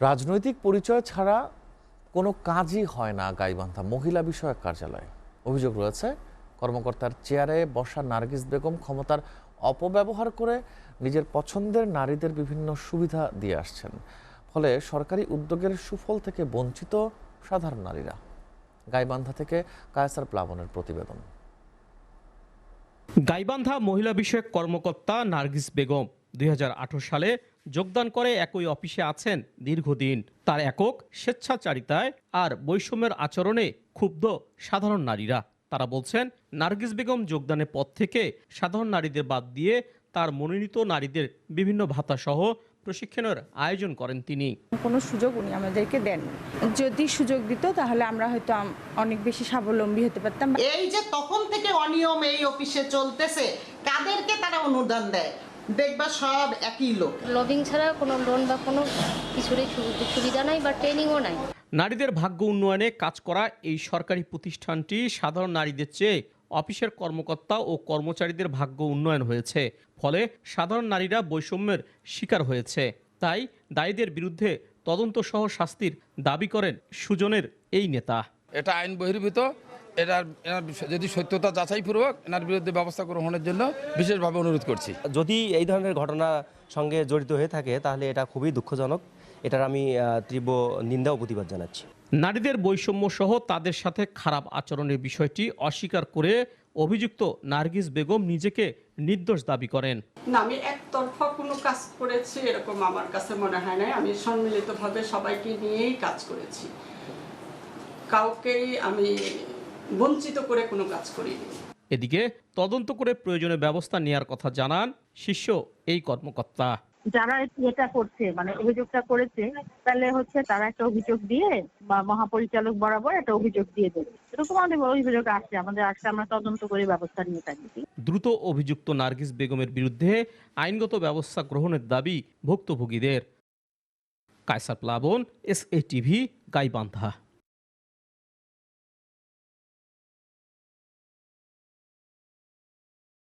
রাজনৈতিক পরিচয় ছাড়া কোনো কাজই হয় না গাইবান্ধা মহিলা বিষয়ক কার্যালয়ে। অভিযোগ রয়েছে, কর্মকর্তার চেয়ারে বসা নার্গিস বেগম ক্ষমতার অপব্যবহার করে নিজের পছন্দের নারীদের বিভিন্ন সুবিধা দিয়ে আসছেন। ফলে সরকারি উদ্যোগের সুফল থেকে বঞ্চিত সাধারণ নারীরা। গাইবান্ধা থেকে কায়সার প্লাবনের প্রতিবেদন। গাইবান্ধা মহিলা বিষয়ক কর্মকর্তা নার্গিস বেগম 2018 সালে যোগদান করে একই অফিসে আছেন দীর্ঘদিন। তার একক স্বেচ্ছাচারিতায় আর বৈষম্যের আচরণে ক্ষুব্ধ সাধারণ নারীরা। তারা বলছেন, নার্গিস বেগম যোগদানের পর থেকে সাধারণ নারীদের বাদ দিয়ে তার মনোনীত নারীদের বিভিন্ন ভাতা সহ প্রশিক্ষণের আয়োজন করেন তিনি। কোনো সুযোগ উনি আমাদেরকে দেন। যদি সুযোগ দিত তাহলে আমরা হয়তো অনেক বেশি স্বাবলম্বী হতে পারতাম। এই যে তখন থেকে অনিয়ম এই অফিসে চলতেছে, কাদেরকে তারা অনুদান দেয় দেখবা সব একই লোক। লবিং ছাড়া কোনো লোন বা কোনো কিছুরই সুবিধা নাই বা ট্রেনিংও নাই। নারীদের ভাগ্য উন্নয়নে কাজ করা এই সরকারি প্রতিষ্ঠানটি সাধারণ নারীদের চেয়ে অফিসের কর্মকর্তা ও কর্মচারীদের ভাগ্য উন্নয়ন হয়েছে। ফলে সাধারণ নারীরা বৈষম্যের শিকার হয়েছে। তাই দায়ীদের বিরুদ্ধে তদন্ত সহ শাস্তির দাবি করেন সুজনের এই নেতা। এটা আইন বহির্ভূত, এনার যদি সত্যতা যাচাইপূর্বক এনার বিরুদ্ধে ব্যবস্থা গ্রহণের জন্য বিশেষভাবে অনুরোধ করছি। যদি এই ধরনের ঘটনা সঙ্গে জড়িত হয়ে থাকে তাহলে এটা খুবই দুঃখজনক। এটার আমি তীব্র নিন্দা ও প্রতিবাদ জানাচ্ছি। নারীদের বৈষম্য সহ তাদের সাথে খারাপ আচরণের বিষয়টি অস্বীকার করে অভিযুক্ত নার্গিস বেগম নিজেকে নির্দোষ দাবি করেন। না, আমি একতরফা কোনো কাজ করেছি এরকম আমার কাছে মনে হয় না। আমি সম্মিলিতভাবে সবাইকে নিয়েই কাজ করেছি, কাউকেই আমি বঞ্চিত করে কোনো কাজ করিনি। এদিকে তদন্ত করে প্রয়োজনীয় ব্যবস্থা নেওয়ার কথা জানান শীর্ষ এই কর্মকর্তা। যারা এটা করছে মানে অভিযোগটা করেছে, তাহলে তারা একটা অভিযোগ দিয়ে বা মহাপরিচালক বরাবর একটা অভিযোগ দিয়ে দেবে। এরকম আমাদের অভিযোগ আসছে, আমরা তদন্ত করে ব্যবস্থা নিয়ে থাকি। দ্রুত অভিযুক্ত নার্গিস বেগমের বিরুদ্ধে আইনগত ব্যবস্থা গ্রহণের দাবি ভুক্তভোগীদের। কায়সার প্লাবন, SA টিভি, গাইবান্ধা।